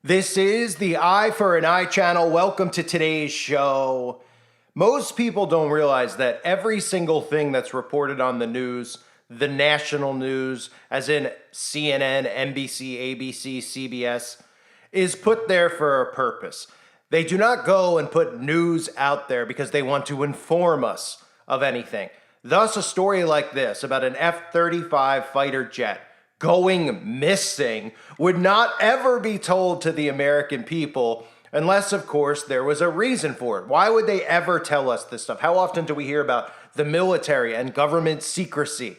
This is the Eye for an Eye channel. Welcome to today's show. Most people don't realize that every single thing that's reported on the news, the national news, as in CNN, NBC, ABC, CBS, is put there for a purpose. They do not go and put news out there because they want to inform us of anything. Thus, a story like this about an F-35 fighter jet going missing would not ever be told to the American people unless, of course, there was a reason for it. Why would they ever tell us this stuff? How often do we hear about the military and government secrecy?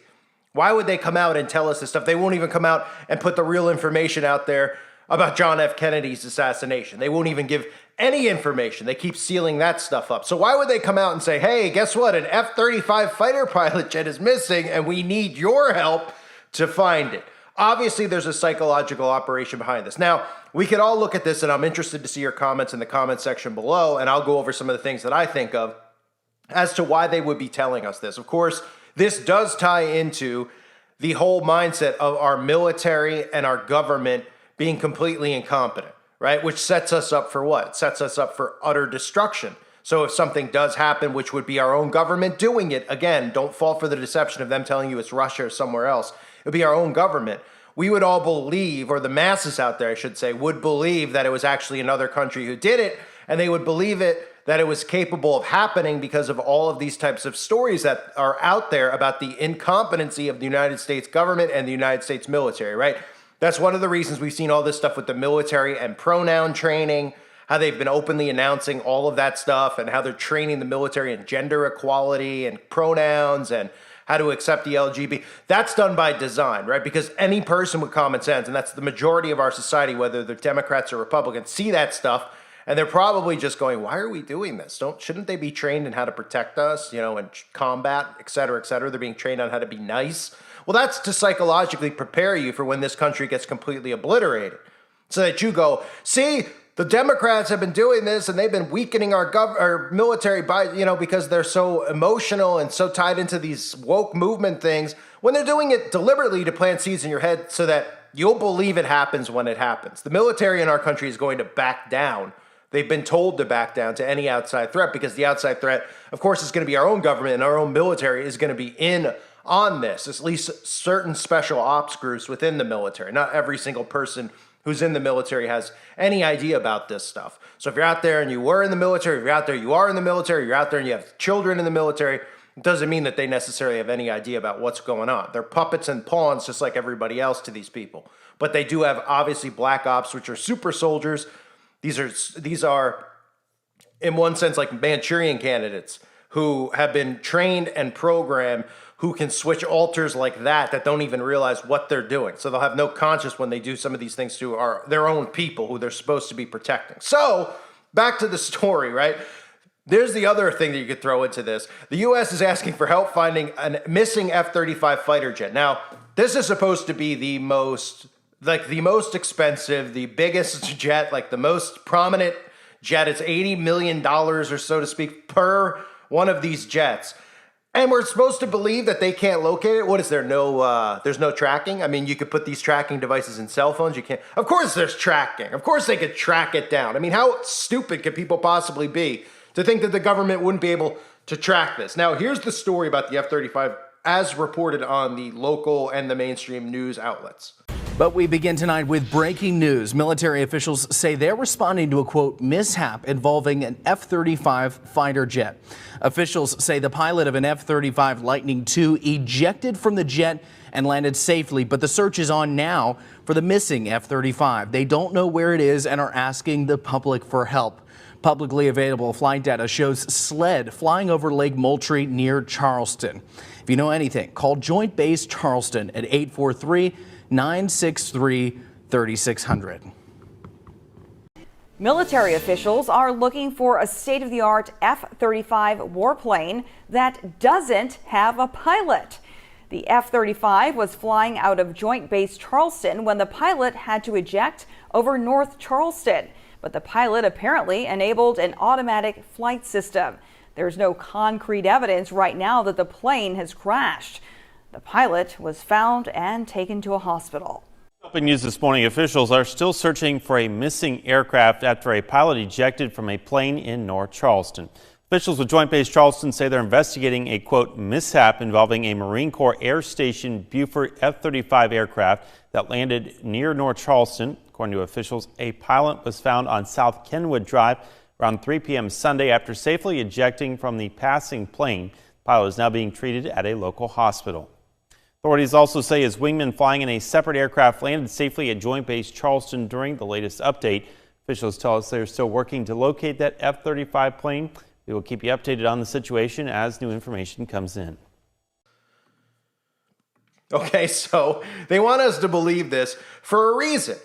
Why would they come out and tell us this stuff? They won't even come out and put the real information out there about John F. Kennedy's assassination. They won't even give any information. They keep sealing that stuff up. So why would they come out and say, hey, guess what? An F-35 fighter pilot jet is missing and we need your help to find it? Obviously, there's a psychological operation behind this. Now, we could all look at this, and I'm interested to see your comments in the comment section below, and I'll go over some of the things that I think of as to why they would be telling us this. Of course, this does tie into the whole mindset of our military and our government being completely incompetent, right? Which sets us up for what? Sets us up for utter destruction. So if something does happen, which would be our own government doing it, again, don't fall for the deception of them telling you it's Russia or somewhere else. It would be our own government. We would all believe, or the masses out there, I should say, would believe that it was actually another country who did it, and they would believe it that it was capable of happening because of all of these types of stories that are out there about the incompetency of the United States government and the United States military, right? That's one of the reasons we've seen all this stuff with the military and pronoun training, how they've been openly announcing all of that stuff and how they're training the military in gender equality and pronouns and how to accept the LGBT. That's done by design, right? Because any person with common sense, and that's the majority of our society, whether they're Democrats or Republicans, see that stuff, and they're probably just going, why are we doing this? Shouldn't they be trained in how to protect us, and combat, et cetera, et cetera? They're being trained on how to be nice. Well, that's to psychologically prepare you for when this country gets completely obliterated. So that you go, see, the Democrats have been doing this and they've been weakening our military by, because they're so emotional and so tied into these woke movement things when they're doing it deliberately to plant seeds in your head so that you'll believe it happens when it happens. The military in our country is going to back down. They've been told to back down to any outside threat because the outside threat, of course, is going to be our own government and our own military is going to be in on this, at least certain special ops groups within the military. Not every single person who's in the military has any idea about this stuff. So if you're out there and you were in the military, if you're out there, you are in the military, you're out there and you have children in the military, it doesn't mean that they necessarily have any idea about what's going on. They're puppets and pawns just like everybody else to these people. But they do have obviously black ops, which are super soldiers. These are in one sense like Manchurian candidates who have been trained and programmed, who can switch alters like that don't even realize what they're doing. So they'll have no conscience when they do some of these things to their own people who they're supposed to be protecting. So back to the story, right? There's the other thing that you could throw into this. The U.S. is asking for help finding a missing F-35 fighter jet. Now, this is supposed to be the most expensive, the biggest jet, like the most prominent jet. It's $80 million or so to speak per one of these jets. And we're supposed to believe that they can't locate it? What is there? There's no tracking? I mean, you could put these tracking devices in cell phones. You can't. Of course there's tracking. Of course they could track it down. I mean, how stupid could people possibly be to think that the government wouldn't be able to track this? Now, here's the story about the F-35 as reported on the local and the mainstream news outlets. But we begin tonight with breaking news. Military officials say they're responding to a, quote, mishap involving an F-35 fighter jet. Officials say the pilot of an F-35 Lightning II ejected from the jet and landed safely, but the search is on now for the missing F-35. They don't know where it is and are asking the public for help. Publicly available flight data shows SLED flying over Lake Moultrie near Charleston. If you know anything, call Joint Base Charleston at 843-963-3600. Military officials are looking for a state-of-the-art F-35 warplane that doesn't have a pilot. The F-35 was flying out of Joint Base Charleston when the pilot had to eject over North Charleston. But the pilot apparently enabled an automatic flight system. There's no concrete evidence right now that the plane has crashed. The pilot was found and taken to a hospital. Open news this morning, officials are still searching for a missing aircraft after a pilot ejected from a plane in North Charleston. Officials with Joint Base Charleston say they're investigating a, quote, mishap involving a Marine Corps Air Station Buford F-35 aircraft that landed near North Charleston. According to officials, a pilot was found on South Kenwood Drive around 3 p.m. Sunday after safely ejecting from the passing plane. The pilot is now being treated at a local hospital. Authorities also say his wingman flying in a separate aircraft landed safely at Joint Base Charleston during the latest update. Officials tell us they're still working to locate that F-35 plane. We will keep you updated on the situation as new information comes in. Okay, so they want us to believe this for a reason.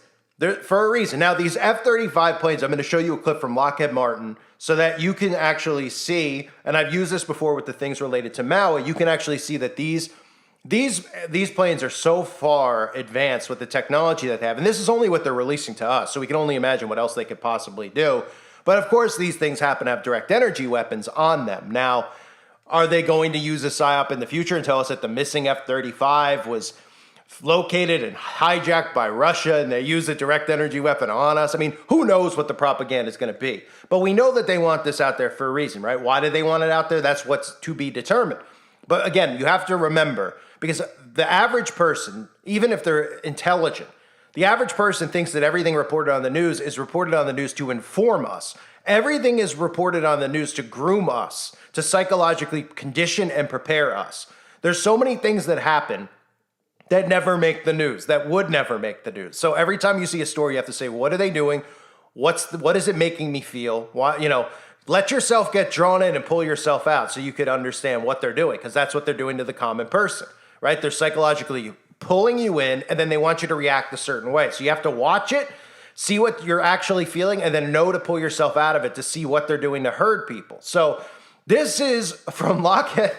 Now, these F-35 planes, I'm going to show you a clip from Lockheed Martin so that you can actually see, and I've used this before with the things related to Maui, you can actually see that these planes are so far advanced with the technology that they have, and this is only what they're releasing to us, so we can only imagine what else they could possibly do. But of course, these things happen to have direct energy weapons on them. Now, are they going to use a PSYOP in the future and tell us that the missing F-35 was located and hijacked by Russia and they used a direct energy weapon on us? I mean, who knows what the propaganda is going to be? But we know that they want this out there for a reason, right? Why do they want it out there? That's what's to be determined. But again, you have to remember, because the average person, even if they're intelligent, the average person thinks that everything reported on the news is reported on the news to inform us. Everything is reported on the news to groom us, to psychologically condition and prepare us. There's so many things that happen that never make the news, that would never make the news. So every time you see a story, you have to say, what are they doing? What is it making me feel? Why, let yourself get drawn in and pull yourself out so you could understand what they're doing, because that's what they're doing to the common person, right? They're psychologically pulling you in, and then they want you to react a certain way. So you have to watch it, see what you're actually feeling, and then know to pull yourself out of it to see what they're doing to hurt people. So this is from Lockheed.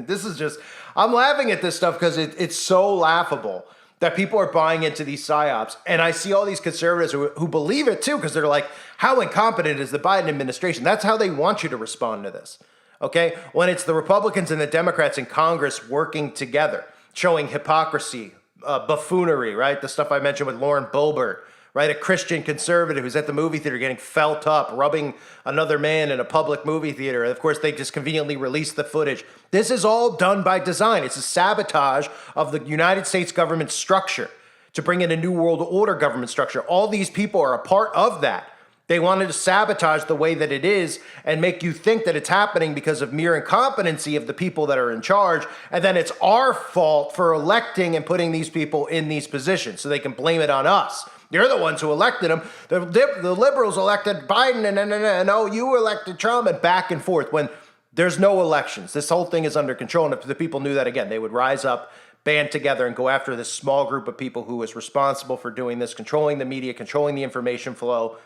This is just, I'm laughing at this stuff because it's so laughable that people are buying into these PSYOPs. And I see all these conservatives who believe it too, because they're like, how incompetent is the Biden administration? That's how they want you to respond to this, okay? When it's the Republicans and the Democrats in Congress working together, showing hypocrisy, buffoonery, right? The stuff I mentioned with Lauren Boebert, right? A Christian conservative who's at the movie theater getting felt up, rubbing another man in a public movie theater. And of course, they just conveniently release the footage. This is all done by design. It's a sabotage of the United States government structure to bring in a new world order government structure. All these people are a part of that. They wanted to sabotage the way that it is and make you think that it's happening because of mere incompetency of the people that are in charge. And then it's our fault for electing and putting these people in these positions so they can blame it on us. You're the ones who elected them. The liberals elected Biden and oh, you elected Trump, and back and forth when there's no elections. This whole thing is under control. And if the people knew that, again, they would rise up, band together, and go after this small group of people who is responsible for doing this, controlling the media, controlling the information flow,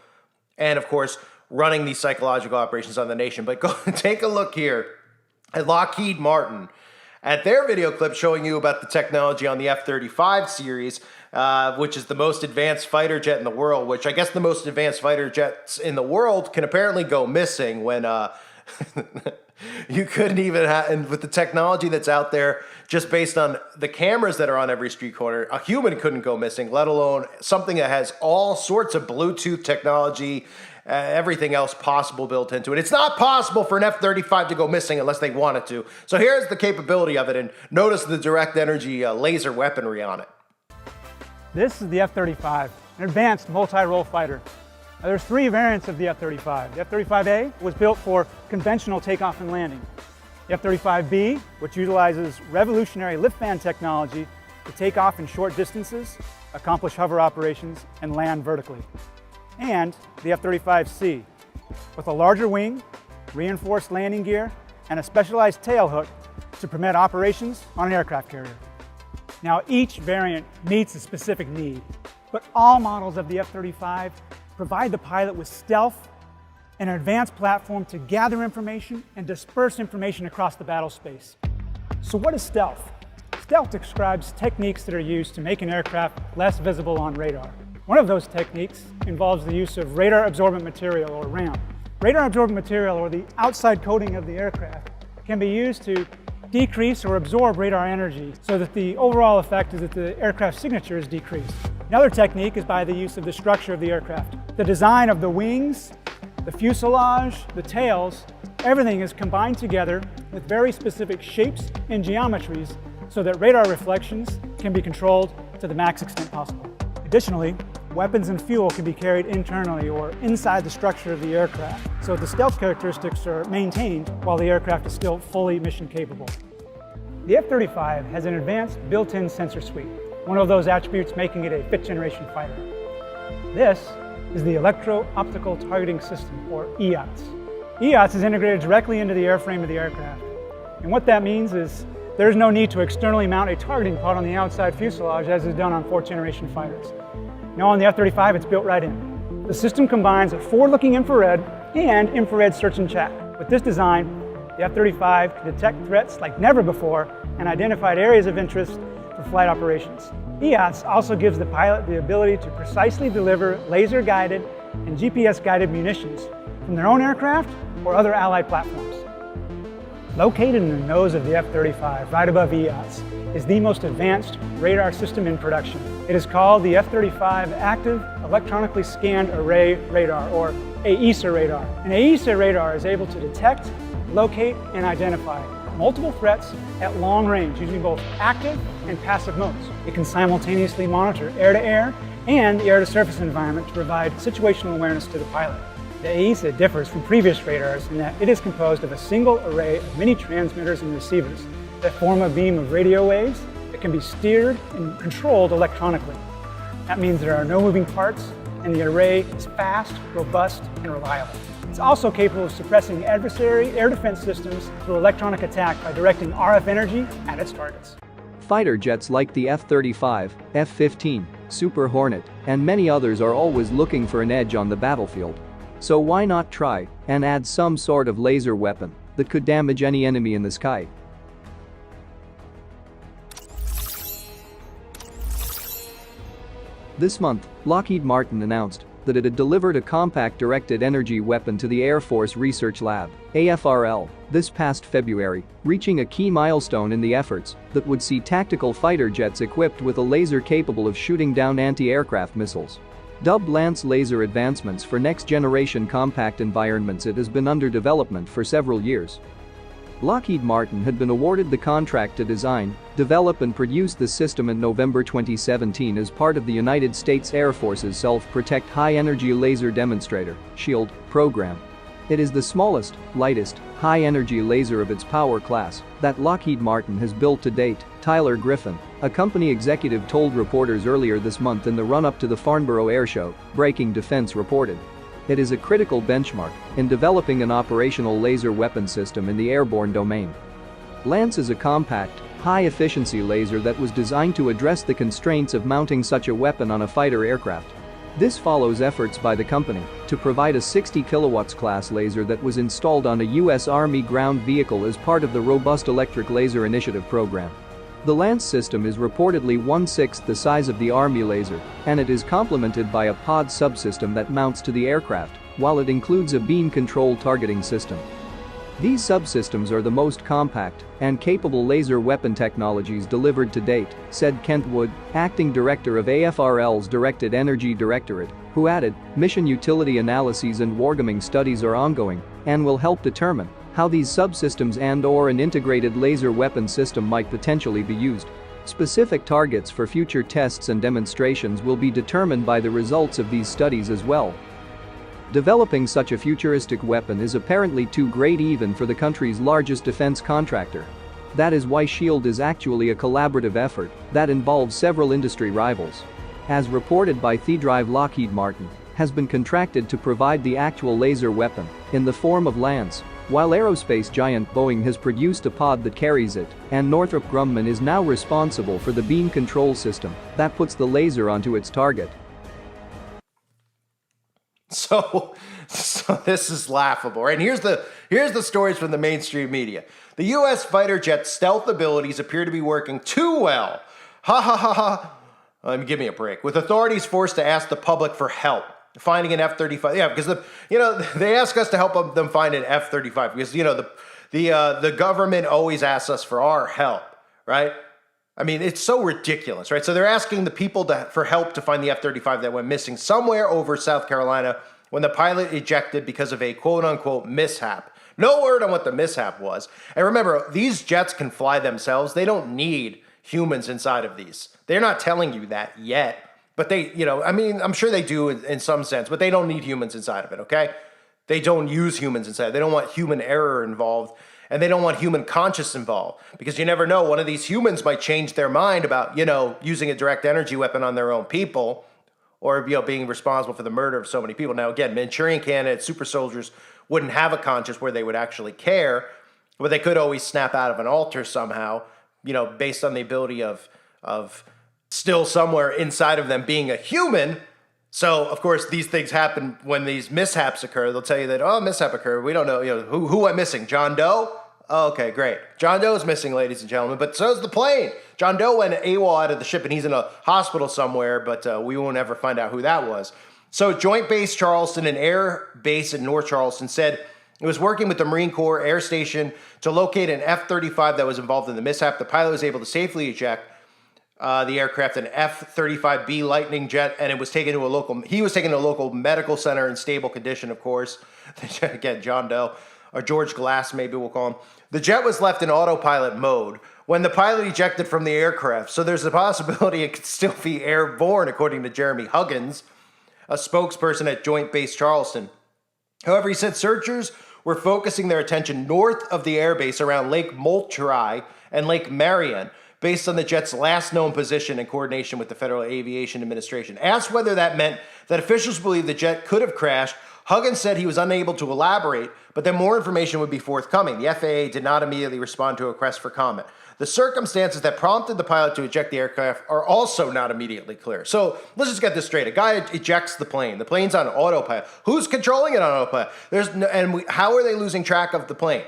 and of course, running these psychological operations on the nation. But go take a look here at Lockheed Martin at their video clip showing you about the technology on the F-35 series, which is the most advanced fighter jet in the world, which I guess the most advanced fighter jets in the world can apparently go missing when you couldn't even have, and with the technology that's out there, just based on the cameras that are on every street corner, a human couldn't go missing, let alone something that has all sorts of Bluetooth technology, everything else possible built into it. It's not possible for an F-35 to go missing unless they wanted to. So here's the capability of it, and notice the direct energy laser weaponry on it. This is the F-35, an advanced multi-role fighter. Now, there's three variants of the F-35. The F-35A was built for conventional takeoff and landing. The F-35B, which utilizes revolutionary lift fan technology to take off in short distances, accomplish hover operations, and land vertically. And the F-35C, with a larger wing, reinforced landing gear, and a specialized tail hook to permit operations on an aircraft carrier. Now, each variant meets a specific need, but all models of the F-35 provide the pilot with stealth and an advanced platform to gather information and disperse information across the battle space. So what is stealth? Stealth describes techniques that are used to make an aircraft less visible on radar. One of those techniques involves the use of radar absorbent material, or RAM. Radar absorbent material, or the outside coating of the aircraft, can be used to decrease or absorb radar energy so that the overall effect is that the aircraft signature is decreased. Another technique is by the use of the structure of the aircraft. The design of the wings, the fuselage, the tails, everything is combined together with very specific shapes and geometries so that radar reflections can be controlled to the max extent possible. Additionally, weapons and fuel can be carried internally or inside the structure of the aircraft, so the stealth characteristics are maintained while the aircraft is still fully mission capable. The F-35 has an advanced built-in sensor suite, one of those attributes making it a fifth-generation fighter. This is the Electro-Optical Targeting System, or EOTS. EOTS is integrated directly into the airframe of the aircraft. And what that means is there's no need to externally mount a targeting pod on the outside fuselage as is done on fourth-generation fighters. Now on the F-35, it's built right in. The system combines a forward-looking infrared and infrared search and track. With this design, the F-35 can detect threats like never before and identify areas of interest for flight operations. EOTS also gives the pilot the ability to precisely deliver laser-guided and GPS-guided munitions from their own aircraft or other allied platforms. Located in the nose of the F-35, right above EOTS, is the most advanced radar system in production. It is called the F-35 Active Electronically Scanned Array Radar, or AESA radar. An AESA radar is able to detect, locate, and identify multiple threats at long range, using both active and passive modes. It can simultaneously monitor air-to-air and the air-to-surface environment to provide situational awareness to the pilot. The AESA differs from previous radars in that it is composed of a single array of mini transmitters and receivers that form a beam of radio waves that can be steered and controlled electronically. That means there are no moving parts and the array is fast, robust, and reliable. It's also capable of suppressing adversary air defense systems through electronic attack by directing RF energy at its targets. Fighter jets like the F-35, F-15, Super Hornet, and many others are always looking for an edge on the battlefield. So why not try and add some sort of laser weapon that could damage any enemy in the sky? This month, Lockheed Martin announced that it had delivered a compact directed energy weapon to the Air Force Research Lab, AFRL, this past February, reaching a key milestone in the efforts that would see tactical fighter jets equipped with a laser capable of shooting down anti-aircraft missiles. Dubbed Lance Laser Advancements for Next-Generation Compact Environments, it has been under development for several years. Lockheed Martin had been awarded the contract to design, develop and produce the system in November 2017 as part of the United States Air Force's Self-Protect High-Energy Laser Demonstrator (SHIELD) program. It is the smallest, lightest, high-energy laser of its power class that Lockheed Martin has built to date, Tyler Griffin, a company executive, told reporters earlier this month in the run-up to the Farnborough Air Show, Breaking Defense reported. It is a critical benchmark in developing an operational laser weapon system in the airborne domain. Lance is a compact, high-efficiency laser that was designed to address the constraints of mounting such a weapon on a fighter aircraft. This follows efforts by the company to provide a 60 kilowatts class laser that was installed on a U.S. Army ground vehicle as part of the Robust Electric Laser Initiative program. The Lance system is reportedly 1/6 the size of the Army laser, and it is complemented by a pod subsystem that mounts to the aircraft, while it includes a beam control targeting system. These subsystems are the most compact and capable laser weapon technologies delivered to date, said Kent Wood, acting director of AFRL's Directed Energy Directorate, who added, mission utility analyses and wargaming studies are ongoing and will help determine how these subsystems and/or an integrated laser weapon system might potentially be used. Specific targets for future tests and demonstrations will be determined by the results of these studies as well. Developing such a futuristic weapon is apparently too great even for the country's largest defense contractor. That is why SHIELD is actually a collaborative effort that involves several industry rivals. As reported by TheDrive, Lockheed Martin has been contracted to provide the actual laser weapon in the form of Lance, while aerospace giant Boeing has produced a pod that carries it, and Northrop Grumman is now responsible for the beam control system that puts the laser onto its target. So this is laughable, right? And here's the stories from the mainstream media. The U.S. fighter jet's stealth abilities appear to be working too well. Ha ha ha ha. Give me a break. With authorities forced to ask the public for help finding an F-35. Yeah, because they ask us to help them find an F-35 because the government always asks us for our help, right? I mean, it's so ridiculous, right? So they're asking the people for help to find the F-35 that went missing somewhere over South Carolina when the pilot ejected because of a quote-unquote mishap. No word on what the mishap was. And remember, these jets can fly themselves. They don't need humans inside of these. They're not telling you that yet. But they, I mean, I'm sure they do in some sense, but they don't need humans inside of it, okay? They don't use humans inside. They don't want human error involved. And they don't want human conscience involved because you never know. One of these humans might change their mind about, using a direct energy weapon on their own people or, being responsible for the murder of so many people. Now, again, Manchurian candidates, super soldiers wouldn't have a conscience where they would actually care, but they could always snap out of an altar somehow, based on the ability of still somewhere inside of them being a human. So, of course, these things happen when these mishaps occur. They'll tell you that, mishap occurred. We don't know, who I'm missing. John Doe? Oh, okay, great. John Doe's missing, ladies and gentlemen, but so's the plane. John Doe went AWOL out of the ship, and he's in a hospital somewhere, but we won't ever find out who that was. So Joint Base Charleston, an air base in North Charleston, said it was working with the Marine Corps Air Station to locate an F-35 that was involved in the mishap. The pilot was able to safely eject the aircraft, an F-35B Lightning jet, and he was taken to a local medical center in stable condition, of course. Again, John Doe, or George Glass, maybe we'll call him. The jet was left in autopilot mode when the pilot ejected from the aircraft, so there's a possibility it could still be airborne, according to Jeremy Huggins, a spokesperson at Joint Base Charleston. However, he said searchers were focusing their attention north of the airbase around Lake Moultrie and Lake Marion, based on the jet's last known position in coordination with the Federal Aviation Administration. Asked whether that meant that officials believe the jet could have crashed, Huggins said he was unable to elaborate, but that more information would be forthcoming. The FAA did not immediately respond to a request for comment. The circumstances that prompted the pilot to eject the aircraft are also not immediately clear. So let's just get this straight. A guy ejects the plane. The plane's on autopilot. Who's controlling it on autopilot? How are they losing track of the plane?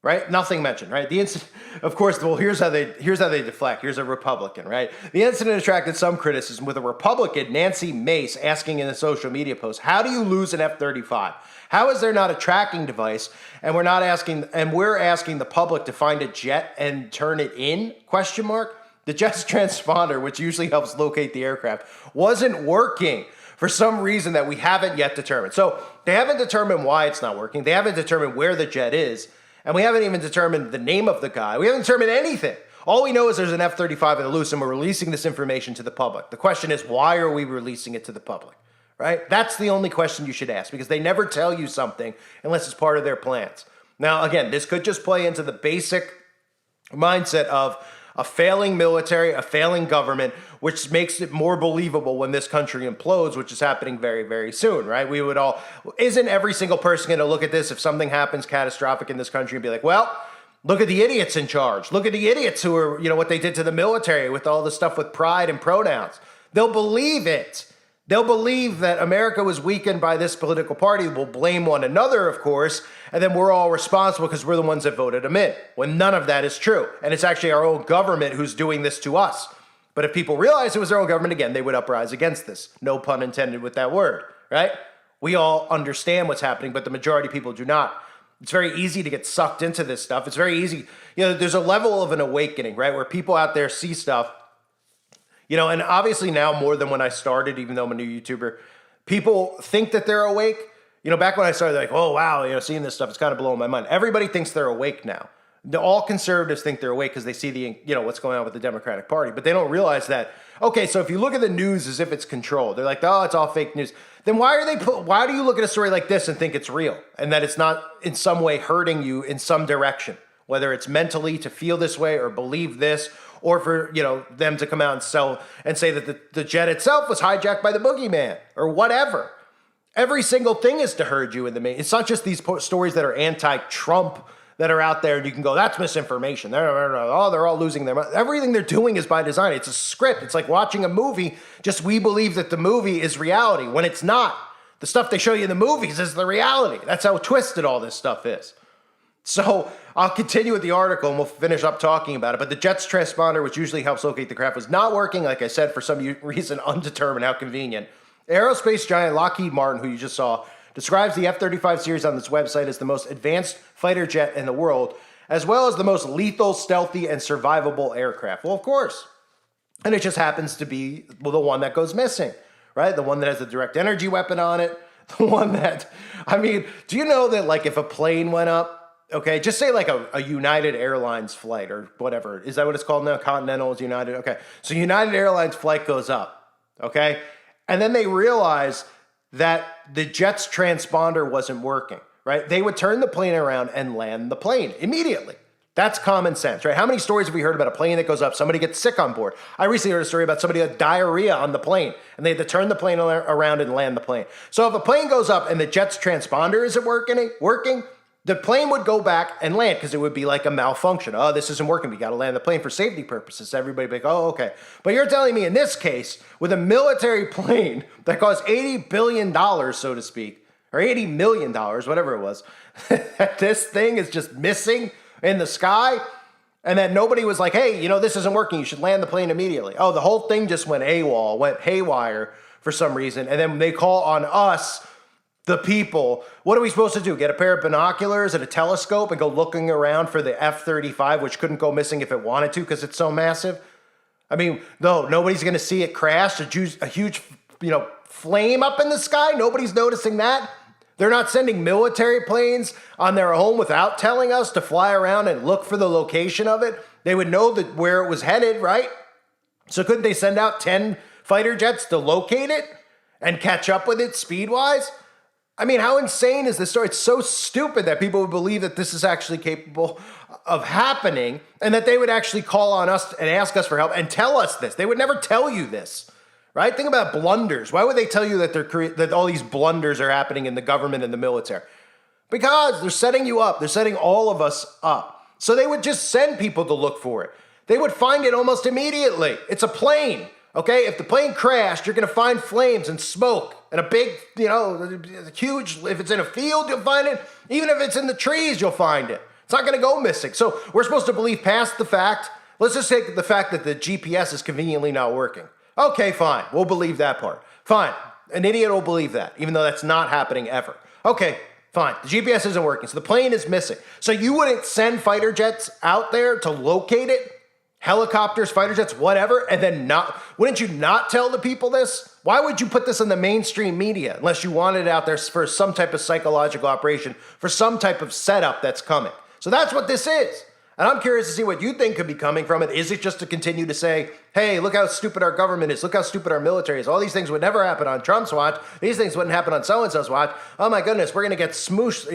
Right? Nothing mentioned, right? The incident, of course, well, here's how they deflect. Here's a Republican, right? The incident attracted some criticism with a Republican, Nancy Mace, asking in a social media post, how do you lose an F-35? How is there not a tracking device? And we're asking the public to find a jet and turn it in? ? The jet's transponder, which usually helps locate the aircraft, wasn't working for some reason that we haven't yet determined. So they haven't determined why it's not working. They haven't determined where the jet is. And we haven't even determined the name of the guy. We haven't determined anything. All we know is there's an F-35 in the loose, and we're releasing this information to the public. The question is, why are we releasing it to the public? Right? That's the only question you should ask, because they never tell you something unless it's part of their plans. Now, again, this could just play into the basic mindset of a failing military, a failing government, which makes it more believable when this country implodes, which is happening very, very soon, right? Isn't every single person going to look at this if something happens catastrophic in this country and be like, well, look at the idiots in charge. Look at the idiots who are, what they did to the military with all the stuff with pride and pronouns. They'll believe it. They'll believe that America was weakened by this political party. We'll blame one another, of course, and then we're all responsible because we're the ones that voted them in, when none of that is true. And it's actually our own government who's doing this to us. But if people realize it was their own government, again, they would uprise against this. No pun intended with that word, right? We all understand what's happening, but the majority of people do not. It's very easy to get sucked into this stuff. It's very easy. There's a level of an awakening, right, where people out there see stuff. And obviously now more than when I started, even though I'm a new YouTuber, people think that they're awake. Back when I started, they're like, oh, wow, seeing this stuff, it's kind of blowing my mind. Everybody thinks they're awake now. All conservatives think they're awake because they see what's going on with the Democratic Party. But they don't realize that, okay, so if you look at the news as if it's controlled, they're like, oh, it's all fake news. Then why do you look at a story like this and think it's real and that it's not in some way hurting you in some direction, whether it's mentally to feel this way or believe this, or for them to come out and say that the jet itself was hijacked by the boogeyman or whatever. Every single thing is to hurt you in the main. It's not just these stories that are anti-Trump that are out there and you can go, that's misinformation. They're all losing their mind. Everything they're doing is by design. It's a script. It's like watching a movie. Just we believe that the movie is reality when it's not. The stuff they show you in the movies is the reality. That's how twisted all this stuff is. So I'll continue with the article and we'll finish up talking about it. But the jet's transponder, which usually helps locate the craft, was not working, like I said, for some reason undetermined. How convenient. Aerospace giant Lockheed Martin, who you just saw, describes the F-35 series on its website as the most advanced fighter jet in the world, as well as the most lethal, stealthy, and survivable aircraft. Well, of course. And it just happens to be the one that goes missing, right? The one that has the direct energy weapon on it. The one that, I mean, do you know that like if a plane went up, okay, just say like a United Airlines flight or whatever. Is that what it's called now? Continental is United. Okay. So United Airlines flight goes up, okay? And then they realize that the jet's transponder wasn't working, right? They would turn the plane around and land the plane immediately. That's common sense, right? How many stories have we heard about a plane that goes up, somebody gets sick on board? I recently heard a story about somebody who had diarrhea on the plane, and they had to turn the plane around and land the plane. So if a plane goes up and the jet's transponder isn't working, the plane would go back and land because it would be like a malfunction. Oh, this isn't working. We got to land the plane for safety purposes. Everybody would be like, oh, okay. But you're telling me in this case, with a military plane that costs $80 billion, so to speak, or $80 million, whatever it was, that this thing is just missing in the sky, and that nobody was like, hey, this isn't working, you should land the plane immediately. Oh, the whole thing just went AWOL, went haywire for some reason, and then they call on us, the people. What are we supposed to do? Get a pair of binoculars and a telescope and go looking around for the F-35, which couldn't go missing if it wanted to because it's so massive? I mean, no, nobody's going to see it crash, a huge, flame up in the sky. Nobody's noticing that. They're not sending military planes on their own without telling us to fly around and look for the location of it. They would know that where it was headed, right? So couldn't they send out 10 fighter jets to locate it and catch up with it speed-wise? I mean, how insane is this story? It's so stupid that people would believe that this is actually capable of happening and that they would actually call on us and ask us for help and tell us this. They would never tell you this. Right? Think about blunders. Why would they tell you that that all these blunders are happening in the government and the military? Because they're setting you up. They're setting all of us up. So they would just send people to look for it. They would find it almost immediately. It's a plane. Okay? If the plane crashed, you're going to find flames and smoke and a big, huge, if it's in a field, you'll find it. Even if it's in the trees, you'll find it. It's not going to go missing. So we're supposed to believe past the fact. Let's just take the fact that the GPS is conveniently not working. Okay, fine. We'll believe that part. Fine. An idiot will believe that, even though that's not happening ever. Okay, fine. The GPS isn't working, so the plane is missing. So you wouldn't send fighter jets out there to locate it? Helicopters, fighter jets, whatever, and then wouldn't you not tell the people this? Why would you put this in the mainstream media unless you wanted it out there for some type of psychological operation, for some type of setup that's coming? So that's what this is. And I'm curious to see what you think could be coming from it. Is it just to continue to say, hey, look how stupid our government is. Look how stupid our military is. All these things would never happen on Trump's watch. These things wouldn't happen on so-and-so's watch. Oh my goodness, we're going to get smooshed.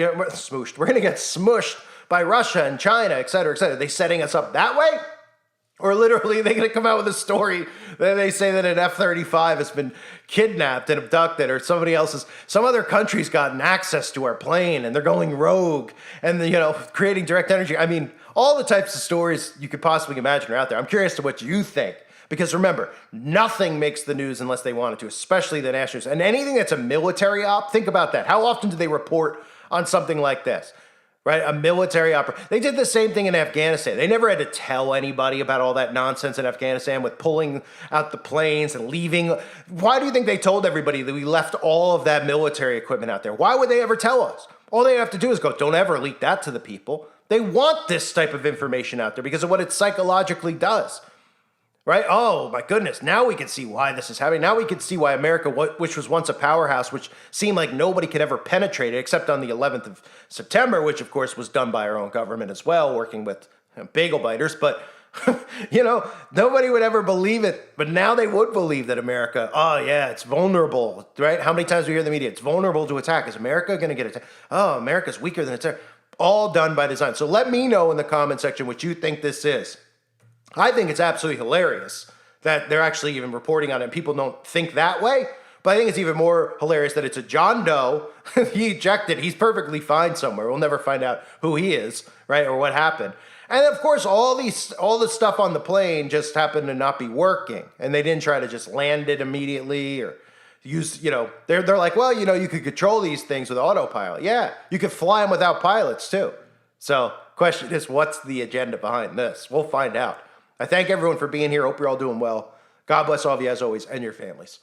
We're going to get smushed by Russia and China, et cetera, et cetera. Are they setting us up that way? Or literally, they're going to come out with a story that they say that an F-35 has been kidnapped and abducted, or some other country's gotten access to our plane and they're going rogue and, creating direct energy. I mean, all the types of stories you could possibly imagine are out there. I'm curious to what you think. Because remember, nothing makes the news unless they want it to, especially the national news. And anything that's a military op, think about that. How often do they report on something like this? Right? A military operation. They did the same thing in Afghanistan. They never had to tell anybody about all that nonsense in Afghanistan with pulling out the planes and leaving. Why do you think they told everybody that we left all of that military equipment out there? Why would they ever tell us? All they have to do is go, don't ever leak that to the people. They want this type of information out there because of what it psychologically does. Right? Oh, my goodness. Now we can see why this is happening. Now we can see why America, which was once a powerhouse, which seemed like nobody could ever penetrate it, except on the 11th of September, which, of course, was done by our own government as well, working with bagel biters. But, nobody would ever believe it. But now they would believe that America, oh, yeah, it's vulnerable. Right? How many times do we hear in the media? It's vulnerable to attack. Is America going to get attacked? Oh, America's weaker than it's ever. All done by design. So let me know in the comment section what you think this is. I think it's absolutely hilarious that they're actually even reporting on it and people don't think that way. But I think it's even more hilarious that it's a John Doe. He ejected. He's perfectly fine somewhere. We'll never find out who he is, right, or what happened. And of course, all the stuff on the plane just happened to not be working. And they didn't try to just land it immediately or use, they're like, well, you could control these things with autopilot. Yeah, you could fly them without pilots too. So question is, what's the agenda behind this? We'll find out. I thank everyone for being here. Hope you're all doing well. God bless all of you as always and your families.